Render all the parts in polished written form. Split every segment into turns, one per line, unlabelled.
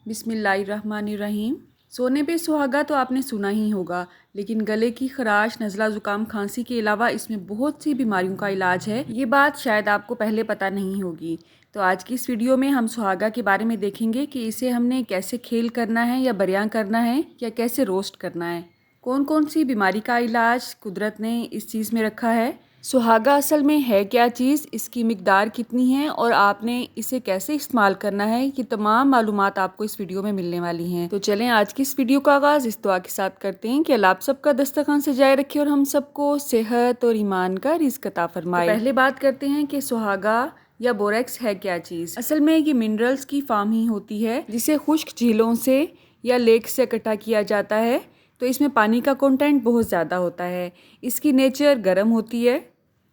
बिस्मिल्लाहिर्रहमानिर्रहीम। सोने पे सुहागा तो आपने सुना ही होगा, लेकिन गले की खराश, नज़ला, ज़ुकाम, खांसी के अलावा इसमें बहुत सी बीमारियों का इलाज है। ये बात शायद आपको पहले पता नहीं होगी। तो आज की इस वीडियो में हम सुहागा के बारे में देखेंगे कि इसे हमने कैसे खेल करना है या बरियां करना है या कैसे रोस्ट करना है। कौन कौन सी बीमारी का इलाज कुदरत ने इस चीज़ में रखा है, सुहागा असल में है क्या चीज़, इसकी मिकदार कितनी है और आपने इसे कैसे इस्तेमाल करना है, ये तमाम मालूमात आपको इस वीडियो में मिलने वाली हैं। तो चलें आज की इस वीडियो का आगाज़ इस दुआ के साथ करते हैं कि अल्लाह आप सबका दस्तरखान सजाए रखे और हम सबको सेहत और ईमान का रिज़्क अता फरमाए। तो पहले बात करते हैं कि सुहागा या बोरेक्स है क्या चीज़। असल में ये मिनरल्स की फार्म ही होती है जिसे खुश्क झीलों से या लेक से इकट्ठा किया जाता है। तो इसमें पानी का कंटेंट बहुत ज़्यादा होता है। इसकी नेचर गर्म होती है।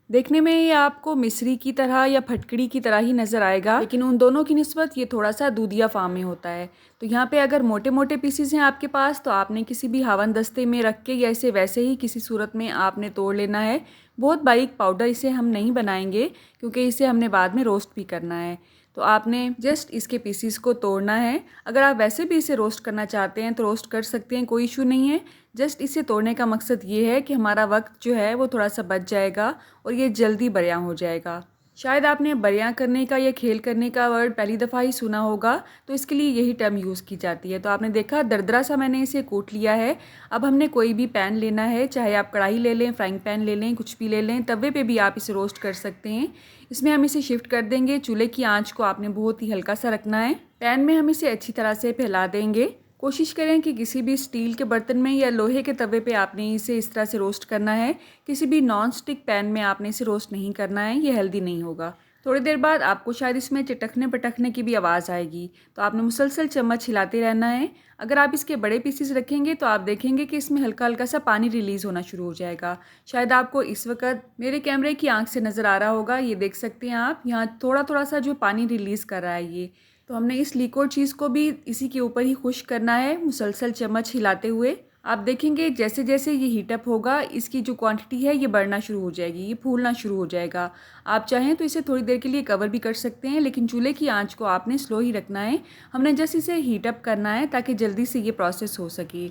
देखने में ये आपको मिस्री की तरह या फटकड़ी की तरह ही नज़र आएगा, लेकिन उन दोनों की निस्बत ये थोड़ा सा दूधिया फार्म में होता है। तो यहाँ पे अगर मोटे मोटे पीसीज हैं आपके पास, तो आपने किसी भी हवन दस्ते में रख के या इसे वैसे ही किसी सूरत में आपने तोड़ लेना है। बहुत बारीक पाउडर इसे हम नहीं बनाएंगे क्योंकि इसे हमने बाद में रोस्ट भी करना है। तो आपने जस्ट इसके पीसीस को तोड़ना है। अगर आप वैसे भी इसे रोस्ट करना चाहते हैं तो रोस्ट कर सकते हैं, कोई इशू नहीं है। जस्ट इसे तोड़ने का मकसद ये है कि हमारा वक्त जो है वो थोड़ा सा बच जाएगा और ये जल्दी बरियां हो जाएगा। शायद आपने बरियां करने का या खेल करने का वर्ड पहली दफ़ा ही सुना होगा, तो इसके लिए यही टर्म यूज़ की जाती है। तो आपने देखा दरदरा सा मैंने इसे कूट लिया है। अब हमने कोई भी पैन लेना है, चाहे आप कढ़ाई ले लें, फ्राइंग पैन ले लें, कुछ भी ले लें, तवे पे भी आप इसे रोस्ट कर सकते हैं। इसमें हम इसे शिफ्ट कर देंगे। चूल्हे की आंच को आपने बहुत ही हल्का सा रखना है। पैन में हम इसे अच्छी तरह से फैला देंगे। कोशिश करें कि किसी भी स्टील के बर्तन में या लोहे के तवे पे आपने इसे इस तरह से रोस्ट करना है। किसी भी नॉन स्टिक पैन में आपने इसे रोस्ट नहीं करना है, ये हेल्दी नहीं होगा। थोड़ी देर बाद आपको शायद इसमें चटकने पटकने की भी आवाज़ आएगी, तो आपने मुसलसल चम्मच हिलाते रहना है। अगर आप इसके बड़े पीसेस रखेंगे तो आप देखेंगे कि इसमें हल्का हल्का सा पानी रिलीज़ होना शुरू हो जाएगा। शायद आपको इस वक्त मेरे कैमरे की आंख से नज़र आ रहा होगा, ये देख सकते हैं आप, यहाँ थोड़ा थोड़ा सा जो पानी रिलीज़ कर रहा है ये। तो हमने इस लिक्विड चीज़ को भी इसी के ऊपर ही खुश्क करना है, मुसलसल चम्मच हिलाते हुए। आप देखेंगे जैसे जैसे ये हीटअप होगा, इसकी जो क्वांटिटी है ये बढ़ना शुरू हो जाएगी, ये फूलना शुरू हो जाएगा। आप चाहें तो इसे थोड़ी देर के लिए कवर भी कर सकते हैं, लेकिन चूल्हे की आंच को आपने स्लो ही रखना है। हमने जस्ट इसे हीटअप करना है ताकि जल्दी से ये प्रोसेस हो सके।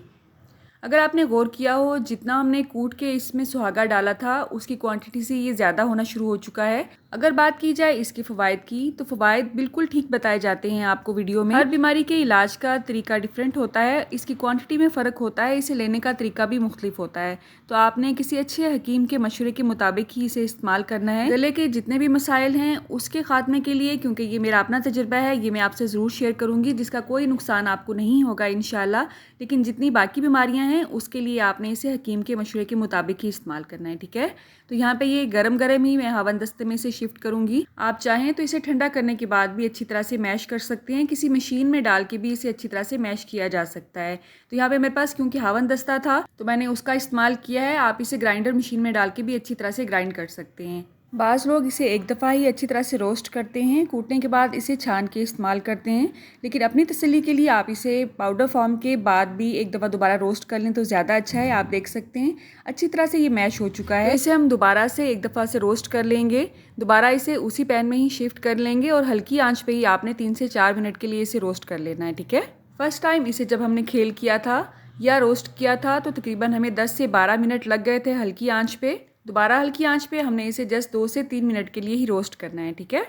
अगर आपने गौर किया हो, जितना हमने कूट के इसमें सुहागा डाला था उसकी क्वांटिटी से ये ज़्यादा होना शुरू हो चुका है। अगर बात की जाए इसके फ़वाइद की, तो फ़वाइद बिल्कुल ठीक बताए जाते हैं आपको वीडियो में। हर बीमारी के इलाज का तरीका डिफरेंट होता है, इसकी क्वांटिटी में फ़र्क होता है, इसे लेने का तरीका भी मुख्तलिफ होता है। तो आपने किसी अच्छे हकीम के मशवरे के मुताबिक ही इसे इस्तेमाल करना है। गले के जितने भी मसाइल हैं उसके खात्मे के लिए, क्योंकि ये मेरा अपना तजुर्बा है, ये मैं आपसे ज़रूर शेयर करूँगी, जिसका कोई नुकसान आपको नहीं होगा इंशाल्लाह। लेकिन जितनी बाकी बीमारियां हैं उसके लिए आपने इसे हकीम के मशवरे के मुताबिक ही इस्तेमाल करना है, ठीक है। तो यहाँ पे ये गरम गरम ही मैं हवन दस्ते में इसे शिफ्ट करूँगी। आप चाहें तो इसे ठंडा करने के बाद भी अच्छी तरह से मैश कर सकते हैं, किसी मशीन में डाल के भी इसे अच्छी तरह से मैश किया जा सकता है। तो यहाँ पे मेरे पास क्योंकि हवन दस्ता था तो मैंने उसका इस्तेमाल किया है। आप इसे ग्राइंडर मशीन में डाल के भी अच्छी तरह से ग्राइंड कर सकते हैं। बाज़ लोग इसे एक दफ़ा ही अच्छी तरह से रोस्ट करते हैं, कूटने के बाद इसे छान के इस्तेमाल करते हैं। लेकिन अपनी तसल्ली के लिए आप इसे पाउडर फॉर्म के बाद भी एक दफ़ा दोबारा रोस्ट कर लें तो ज़्यादा अच्छा है। आप देख सकते हैं अच्छी तरह से ये मैश हो चुका है। तो इसे हम दोबारा से एक दफ़ा से रोस्ट कर लेंगे। दोबारा इसे उसी पैन में ही शिफ्ट कर लेंगे और हल्की आंच पे ही आपने 3 से 4 मिनट के लिए इसे रोस्ट कर लेना है, ठीक है। फर्स्ट टाइम इसे जब हमने खेल किया था या रोस्ट किया था तो तकरीबन हमें 10 से 12 मिनट लग गए थे हल्की आंच पे। दोबारा हल्की आंच पे हमने इसे जस्ट 2 से 3 मिनट के लिए ही रोस्ट करना है, ठीक है।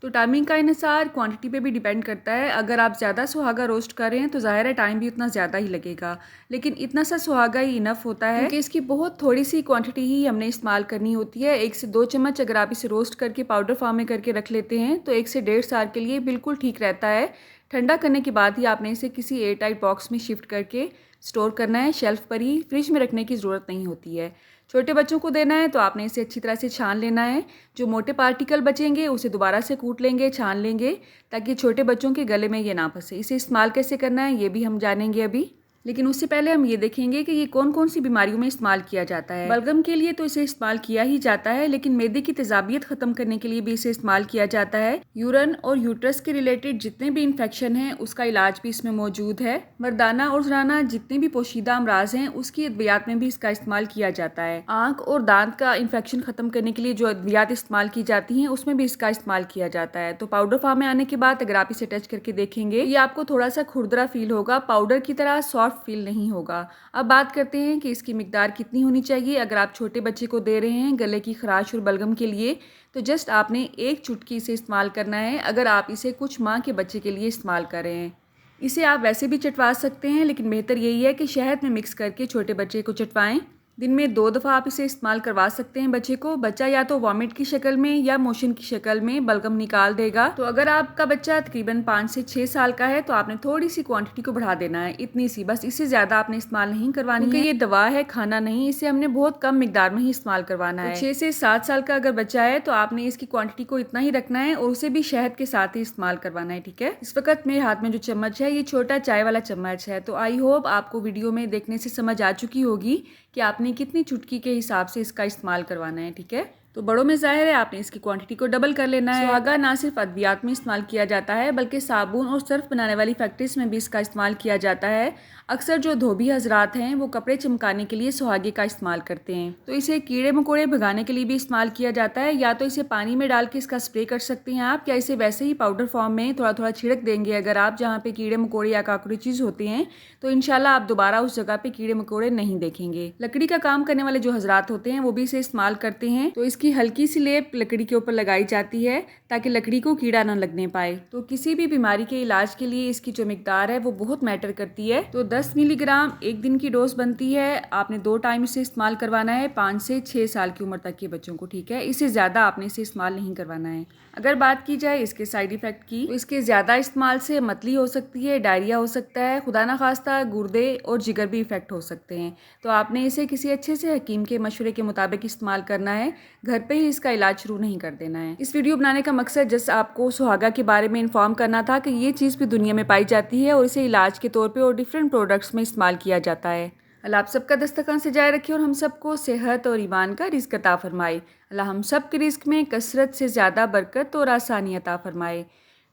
तो टाइमिंग का अनुसार क्वांटिटी पे भी डिपेंड करता है। अगर आप ज़्यादा सुहागा रोस्ट कर रहे हैं तो ज़ाहिर है टाइम भी उतना ज़्यादा ही लगेगा, लेकिन इतना सा सुहागा ही इनफ होता है क्योंकि इसकी बहुत थोड़ी सी क्वांटिटी ही हमने इस्तेमाल करनी होती है। 1 से 2 चम्मच अगर आप इसे रोस्ट करके पाउडर फॉर्म में करके रख लेते हैं तो 1 से 1.5 साल के लिए बिल्कुल ठीक रहता है। ठंडा करने के बाद ही आपने इसे किसी एयर टाइट बॉक्स में शिफ्ट करके स्टोर करना है, शेल्फ पर ही, फ्रिज में रखने की ज़रूरत नहीं होती है। छोटे बच्चों को देना है तो आपने इसे अच्छी तरह से छान लेना है। जो मोटे पार्टिकल बचेंगे उसे दोबारा से कूट लेंगे, छान लेंगे, ताकि छोटे बच्चों के गले में ये ना फंसे। इसे इस्तेमाल कैसे करना है ये भी हम जानेंगे अभी। लेकिन उससे पहले हम ये देखेंगे कि ये कौन कौन सी बीमारियों में इस्तेमाल किया जाता है। बलगम के लिए तो इसे इस्तेमाल किया ही जाता है, लेकिन मैदे की तेजाबियत खत्म करने के लिए भी इसे इस्तेमाल किया जाता है। यूरन और यूट्रस के रिलेटेड जितने भी इन्फेक्शन हैं उसका इलाज भी इसमें मौजूद है। मर्दाना और ज़नाना जितने भी पोशीदा अमराज हैं उसकी अद्वियात में भी इसका इस्तेमाल किया जाता है। आंख और दांत का इन्फेक्शन खत्म करने के लिए जो अद्वियात इस्तेमाल की जाती हैं उसमें भी इसका इस्तेमाल किया जाता है। तो पाउडर फॉर्म में आने के बाद अगर आप इसे टच करके देखेंगे ये आपको थोड़ा सा खुरदरा फील होगा, पाउडर की तरह सॉफ्ट फील नहीं होगा। अब बात करते हैं कि इसकी मिकदार कितनी होनी चाहिए। अगर आप छोटे बच्चे को दे रहे हैं गले की खराश और बलगम के लिए तो जस्ट आपने एक चुटकी इसे इस्तेमाल करना है, अगर आप इसे कुछ माह के बच्चे के लिए इस्तेमाल कर रहे हैं। इसे आप वैसे भी चटवा सकते हैं, लेकिन बेहतर यही है कि शहद में मिक्स करके छोटे बच्चे को चटवाएं। दिन में 2 दफ़ा आप इसे इस्तेमाल करवा सकते हैं बच्चे को। बच्चा या तो वॉमिट की शक्ल में या मोशन की शक्ल में बलगम निकाल देगा। तो अगर आपका बच्चा तकरीबन 5 से 6 साल का है तो आपने थोड़ी सी क्वांटिटी को बढ़ा देना है, इतनी सी बस, इससे ज़्यादा आपने इस्तेमाल नहीं करवानी है, क्योंकि ये दवा है, खाना नहीं। इसे हमने बहुत कम मिकदार में ही इस्तेमाल करवाना है। 6 से 7 साल का अगर बच्चा है तो आपने इसकी क्वांटिटी को इतना ही रखना है और उसे भी शहद के साथ ही इस्तेमाल करवाना है, ठीक है। इस वक्त मेरे हाथ में जो चम्मच है ये छोटा चाय वाला चम्मच है। तो आई होप आपको वीडियो में देखने से समझ आ चुकी होगी कि आपने कितनी चुटकी के हिसाब से इसका इस्तेमाल करवाना है, ठीक है। तो बड़ों में ज़ाहिर है आपने इसकी क्वांटिटी को डबल कर लेना है। सुहागा ना सिर्फ अद्वियात में इस्तेमाल किया जाता है बल्कि साबुन और सर्फ बनाने वाली फैक्ट्रीज में भी इसका इस्तेमाल किया जाता है। अक्सर जो धोबी हजरात हैं वो कपड़े चमकाने के लिए सुहागे का इस्तेमाल करते हैं। तो इसे कीड़े मकोड़े भगाने के लिए भी इस्तेमाल किया जाता है। या तो इसे पानी में डाल के इसका स्प्रे कर सकते हैं आप, या इसे वैसे ही पाउडर फॉर्म में थोड़ा थोड़ा छिड़क देंगे अगर आप, जहाँ पे कीड़े मकोड़े या काकरोचेस होते हैं, तो इंशाल्लाह आप दोबारा उस जगह पे कीड़े मकोड़े नहीं देखेंगे। लकड़ी का काम करने वाले जो हजरात होते हैं वो भी इसे इस्तेमाल करते हैं। तो इसकी हल्की सी लेप लकड़ी के ऊपर लगाई जाती है ताकि लकड़ी को कीड़ा ना लगने पाए। तो किसी भी बीमारी के इलाज के लिए इसकी जो मिकदार है वो बहुत मैटर करती है। तो 10 मिलीग्राम एक दिन की डोज बनती है। आपने 2 टाइम इसे इस्तेमाल करवाना है 5 से 6 साल की उम्र तक के बच्चों को, ठीक है। इससे ज़्यादा आपने इसे इस्तेमाल नहीं करवाना है। अगर बात की जाए इसके साइड इफ़ेक्ट की तो इसके ज़्यादा इस्तेमाल से मतली हो सकती है, डायरिया हो सकता है, खुदा ना खास्ता गुर्दे और जिगर भी इफ़ेक्ट हो सकते हैं। तो आपने इसे किसी अच्छे से हकीम के मशवरे के मुताबिक इस्तेमाल करना है, घर पे ही इसका इलाज शुरू नहीं कर देना है। इस वीडियो बनाने का मकसद जस्ट आपको सुहागा के बारे में इन्फॉर्म करना था कि ये चीज़ भी दुनिया में पाई जाती है और इसे इलाज के तौर पर और डिफरेंट प्रोडक्ट्स में इस्तेमाल किया जाता है। अल्लाह आप सबका दस्तरखान सजाए रखे और हम सबको सेहत और ईमान का रिज़्क अता फरमाए। अल्लाह हम सब के रिज़्क में कसरत से ज़्यादा बरकत और आसानी अता फरमाए।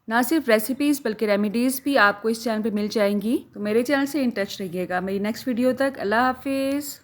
ना सिर्फ रेसिपीज़ बल्कि रेमेडीज़ भी आपको इस चैनल पे मिल जाएंगी। तो मेरे चैनल से इन टच रहिएगा। मेरी नेक्स्ट वीडियो तक अल्लाह हाफिज़।